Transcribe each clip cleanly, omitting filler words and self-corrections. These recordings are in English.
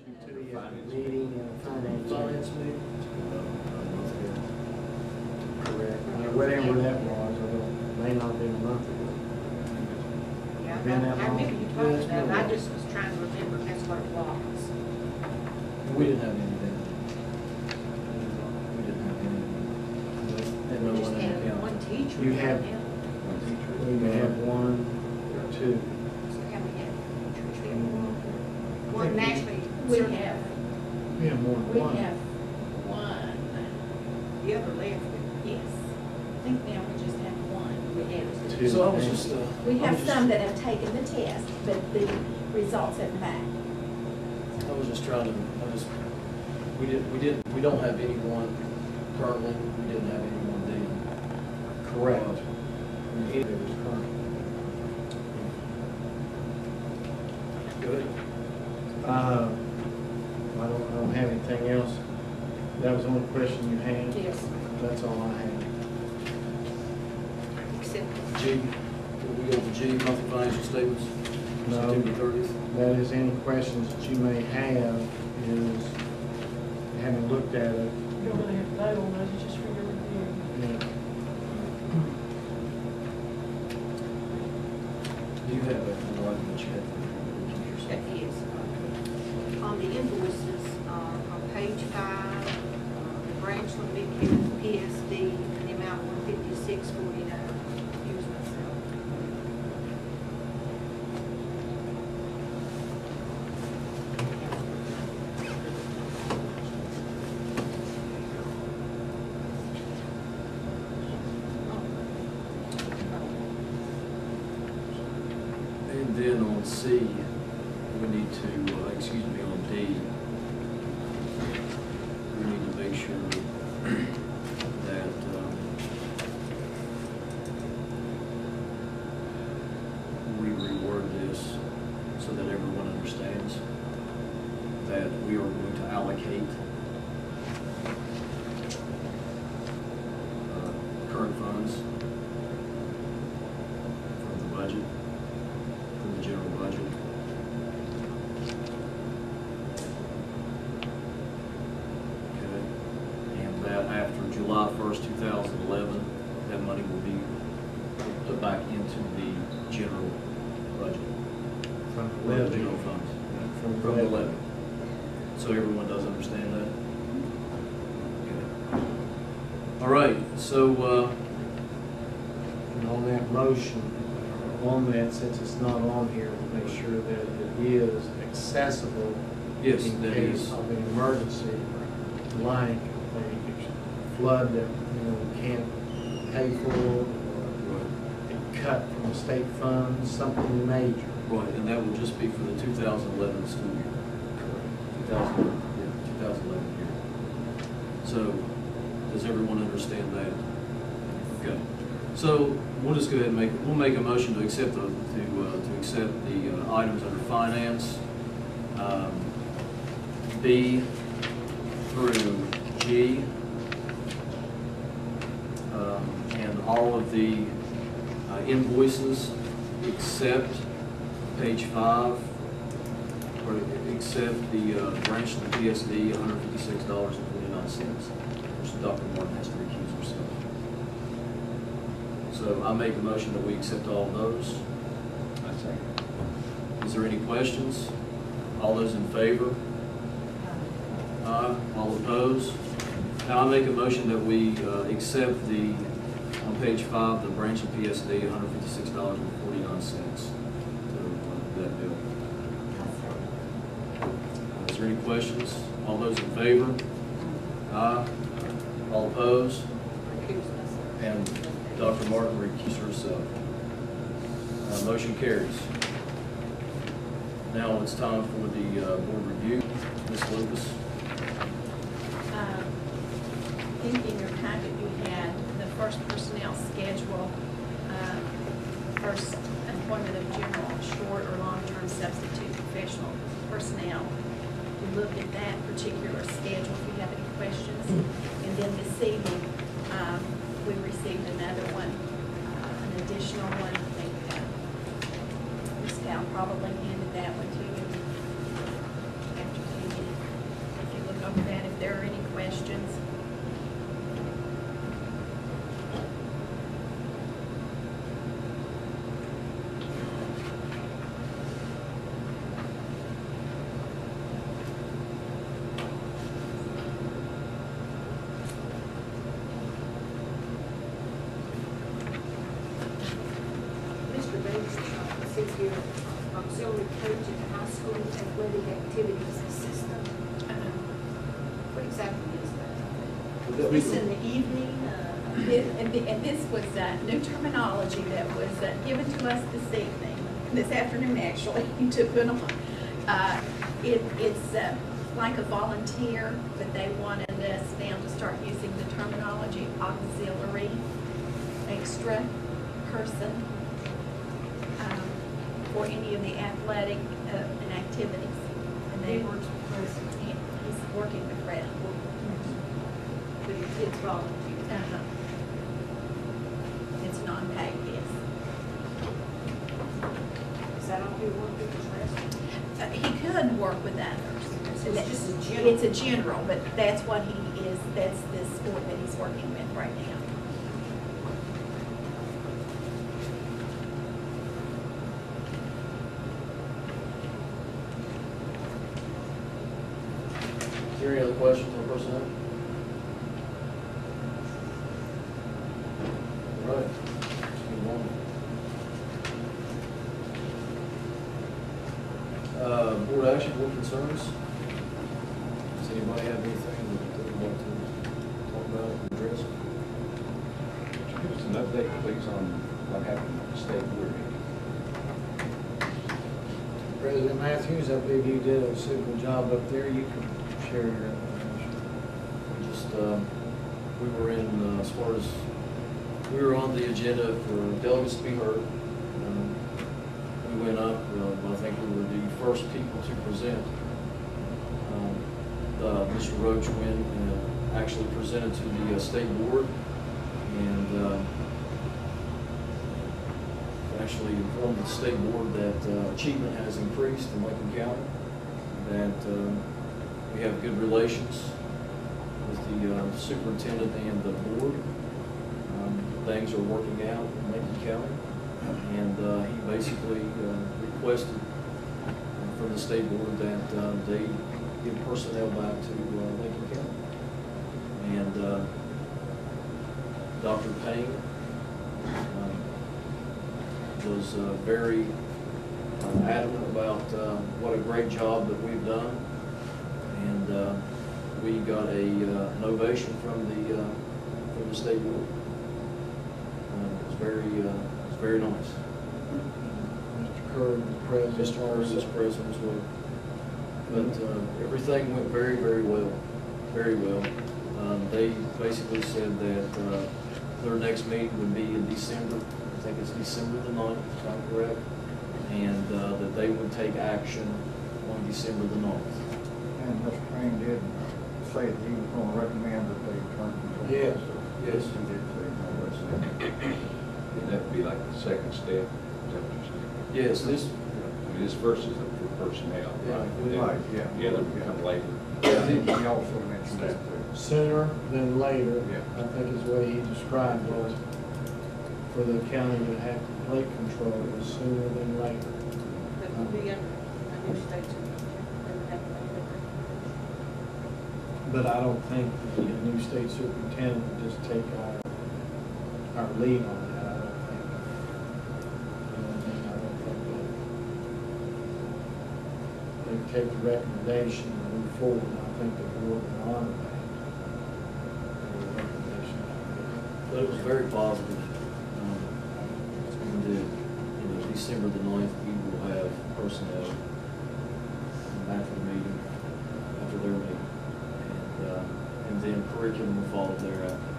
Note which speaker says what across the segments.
Speaker 1: to the meeting and finance meeting. Correct. Whatever that was, may not have been a month ago.
Speaker 2: Yeah,
Speaker 1: Been that
Speaker 2: I
Speaker 1: long?
Speaker 2: remember you talking about it, I just was trying to remember that's what it was.
Speaker 3: We didn't have any then. We didn't have any. Had no
Speaker 2: We just
Speaker 3: one in the
Speaker 2: had
Speaker 3: county.
Speaker 2: one teacher.
Speaker 1: You have-
Speaker 2: Yeah.
Speaker 3: One teacher.
Speaker 1: We may have one or two.
Speaker 2: So how many had teachers? We had one nationally.
Speaker 4: We
Speaker 2: certified.
Speaker 4: have,
Speaker 1: We have more than
Speaker 4: we
Speaker 1: one.
Speaker 4: have one,
Speaker 2: The other left.
Speaker 4: yes. I think now we just have one.
Speaker 2: We had
Speaker 1: Two.
Speaker 3: So I was just,
Speaker 4: We
Speaker 3: I
Speaker 4: have
Speaker 3: was just-
Speaker 4: some that have taken the test, but the results have back.
Speaker 3: I was just trying to, we don't have anyone currently, we didn't have anyone then.
Speaker 1: Correct. It was current.
Speaker 3: Good.
Speaker 1: I don't have anything else. That was the only question you had?
Speaker 2: Yes.
Speaker 1: That's all I had.
Speaker 2: Except,
Speaker 3: G, can we go to G, monthly financial statements?
Speaker 1: No.
Speaker 3: September 30th.
Speaker 1: That is, any questions that you may have is, having looked at it,
Speaker 5: You don't really have to vote on those, it's just for your review.
Speaker 1: you know,
Speaker 3: Do you have a one that you had?
Speaker 2: that is, on the invoices, on page 5, the branch limited PSD, the amount 156.49. Use myself.
Speaker 3: And then on C, we need to, excuse me, on D, we need to make sure that we reword this so that everyone understands that we are going to allocate current funds from the budget, from the general budget. Okay, and that after July 1st, 2011, that money will be put back into the general budget,
Speaker 1: from
Speaker 3: or the
Speaker 1: levy.
Speaker 3: general funds,
Speaker 1: From
Speaker 3: from the levy. So everyone does understand that? Okay. All right, so,
Speaker 1: And on that motion, on that, since it's not on here, make sure that it is accessible
Speaker 3: yes,
Speaker 1: in
Speaker 3: that
Speaker 1: case
Speaker 3: is,
Speaker 1: of an emergency, like a flood that, we can't pay for, or a cut from the state funds, something major.
Speaker 3: right, and that will just be for the 2011 school year. 2011 year. So, does everyone understand that? Okay. So, we'll just go ahead and we'll make a motion to accept to accept the items under finance, B through G, and all of the invoices except page 5, or except the branch of the PSD, $156.49, which Dr. Martin has to recuse herself. So I make a motion that we accept all of those.
Speaker 1: I say.
Speaker 3: Is there any questions? All those in favor? Aye. All opposed? Now I make a motion that we accept on page 5, the branch of PSD, $156.49 to that bill. Is there any questions? All those in favor? Aye. All opposed?
Speaker 2: Recuse myself.
Speaker 3: And Dr. Martin recused herself. Motion carries. Now it's time for the board review. Ms. Lucas.
Speaker 4: In your packet, you had the first personnel schedule, first employment of general, short or long-term substitute professional personnel. We looked at that particular schedule, if you have any questions. And then this evening, we received another one, an additional one. I think Ms. Cal probably handed that one to you after you
Speaker 2: says here, auxiliary coach at the high school athletic activities assistant. What exactly is that?
Speaker 3: Would that be
Speaker 4: This in the evening, and this was new terminology that was given to us this afternoon actually, to put on. It's like a volunteer, but they wanted us now to start using the terminology auxiliary, extra person, for any of the athletic and activities. And they were, he's working with Fred.
Speaker 2: But it's volunteer.
Speaker 4: It's non-paid, yes.
Speaker 2: Is that all he worked with his rest?
Speaker 4: He could work with others.
Speaker 2: So it's just a general?
Speaker 4: It's a general, but that's what he is, that's the sport that he's working with right now.
Speaker 3: Is there any other questions on personnel? All right, let's move on. Board action, board concerns? Does anybody have anything that they would like to talk about or address?
Speaker 6: Give us an update, please, on what happened at the state board meeting.
Speaker 1: President Matthews, I believe you did a super job up there. You can share your information.
Speaker 3: Just, we were in, as far as, we were on the agenda for delegates to be heard. We went up, I think we were the first people to present. Mr. Roach went and actually presented to the state board and actually informed the state board that achievement has increased in Lincoln County, that we have good relations with the superintendent and the board. Things are working out in Lincoln County, and he basically requested from the state board that they give personnel back to Lincoln County. And Dr. Payne was very adamant about what a great job that we've done, and we got an ovation from the state board. It was very nice.
Speaker 1: Mr. Kerr, the president.
Speaker 3: Mr. Morris is president as well. But everything went very, very well, very well. They basically said that their next meeting would be in December. I think it's December the 9th, if I'm correct. And that they would take action on December the 9th.
Speaker 6: And Mr. Crane did say that he was going to recommend that they turn control.
Speaker 1: Yes.
Speaker 3: Yes.
Speaker 6: He did say no. Would that be like the second step? Is that what you're saying?
Speaker 3: Yes, this,
Speaker 6: I mean, this first is for personnel.
Speaker 3: Yeah.
Speaker 6: Right, yeah. The other will come later.
Speaker 3: Yeah.
Speaker 6: He also mentioned that too.
Speaker 1: Sooner than later,
Speaker 6: Yeah.
Speaker 1: I think is the way he described it. For the county to have complete control is sooner than later.
Speaker 2: That would be under a new state superintendent. They would have to make that recommendation.
Speaker 1: But I don't think the new state superintendent would just take our lead on that. I don't think. I don't think that. They take the recommendation and move forward. And I think the board will honor that. The recommendation.
Speaker 3: but it was very positive. And December the 9th, we will have personnel after the meeting, after their meeting. And then curriculum will follow thereafter.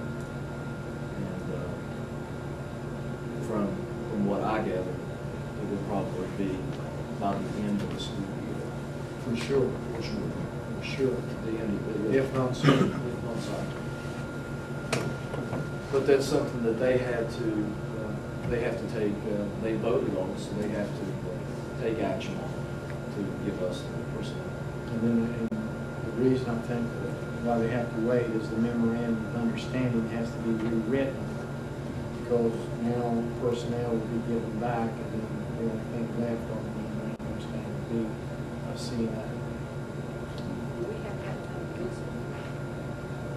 Speaker 3: And from what I gather, it will probably be by the end of the school year.
Speaker 1: For sure.
Speaker 3: For sure.
Speaker 1: For sure.
Speaker 3: The end of it.
Speaker 1: If not sooner.
Speaker 3: If not sooner. But that's something that they have to take, they voted on, so they have to take action on it to give us the personnel.
Speaker 1: And then the reason I think that why they have to wait is the memorandum of understanding has to be rewritten, because now personnel will be given back, and then the only thing left on the memorandum of understanding will be a CNA.
Speaker 2: We have got to visit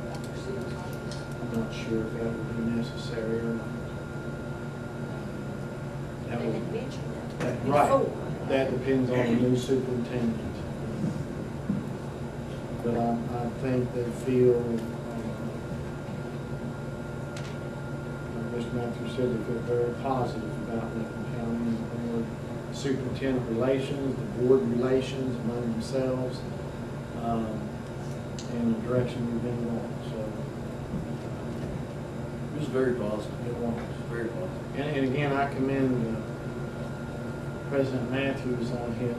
Speaker 2: Dr. Seals' office.
Speaker 1: I'm not sure if that would be necessary or not. That
Speaker 2: They
Speaker 1: would-
Speaker 2: didn't mention
Speaker 1: that-
Speaker 2: that
Speaker 1: right.
Speaker 2: before.
Speaker 1: That depends on the new superintendent. But I think they feel, like Mr. Matthews said, they feel very positive about Lincoln County and their superintendent relations, the board relations among themselves, and the direction we've been going, so.
Speaker 3: It was very positive.
Speaker 1: It was.
Speaker 3: Very positive.
Speaker 1: And again, I commend President Matthews on his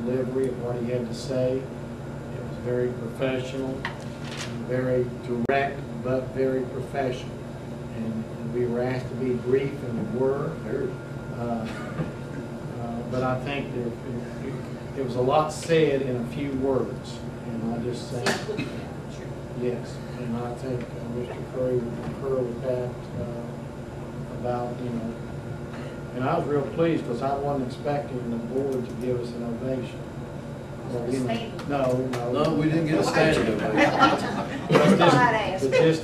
Speaker 1: delivery of what he had to say. It was very professional, very direct, but very professional. And we were asked to be brief, and we were. But I think there was a lot said in a few words, and I just think, yes, and I think Mr. Curry would concur with that, about, and I was real pleased because I wasn't expecting the board to give us an ovation. Well,
Speaker 3: No, we didn't get a standing ovation.
Speaker 1: But just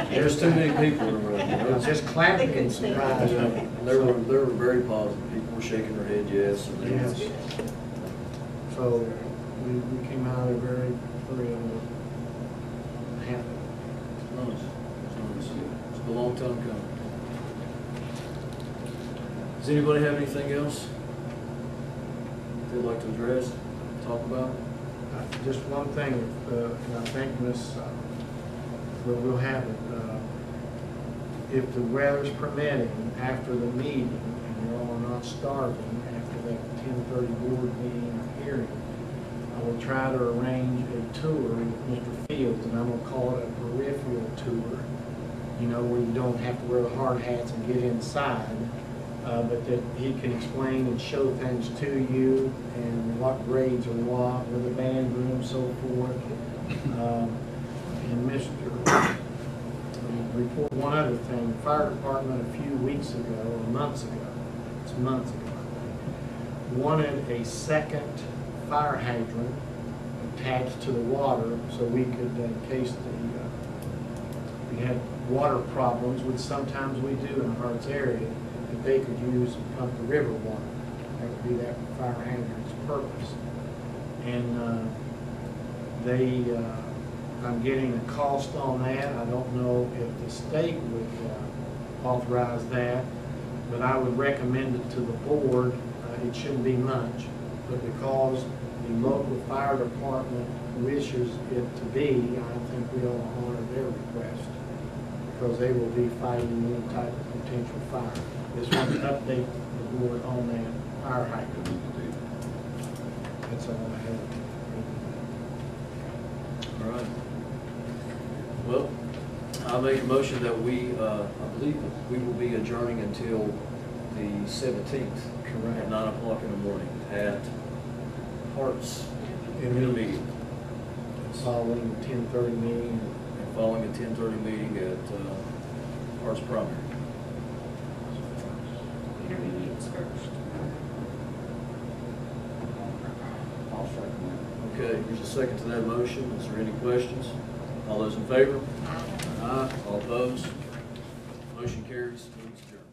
Speaker 3: There's too many people in the room.
Speaker 1: it was just clapping and surprise.
Speaker 3: They were very positive. People were shaking their head yes. And
Speaker 1: Yes. So we came out of there very thrilled, happy.
Speaker 3: Nice. It's a long time coming. Does anybody have anything else they'd like to address, talk about?
Speaker 1: Just one thing, and I think we'll have it, if the weather's permitting, after the meeting, and you're all not starving, after that 10:30 board meeting or hearing, I will try to arrange a tour with Mr. Fields, and I'm gonna call it a peripheral tour, where you don't have to wear the hard hats and get inside, but that he can explain and show things to you, and what grades are what, where the band room, so forth. And Mr. Report one other thing, the fire department a few weeks ago, or months ago, I think, wanted a second fire hydrant attached to the water, so we could, in case we had water problems, which sometimes we do in the Harts area, that they could use and pump the river water. That would be that fire hydrant's purpose. And I'm getting a cost on that. I don't know if the state would authorize that, but I would recommend it to the board. It shouldn't be much, but because the local fire department wishes it to be, I think we ought to honor their request, because they will be fighting any type of potential fire. Just want to update the board on that fire hydrant. That's all I have.
Speaker 3: All right. Well, I make a motion that I believe we will be adjourning until the 17th.
Speaker 1: Correct.
Speaker 3: At 9 o'clock in the morning at Harts Intermediate.
Speaker 1: Following the 10:30 meeting.
Speaker 3: And following a 10:30 meeting at Harts Primary.
Speaker 2: Intermediates first.
Speaker 6: I'll second
Speaker 3: Okay, there's a second to that motion. Is there any questions? All those in favor? Aye. All opposed? Motion carries. Meeting's adjourned.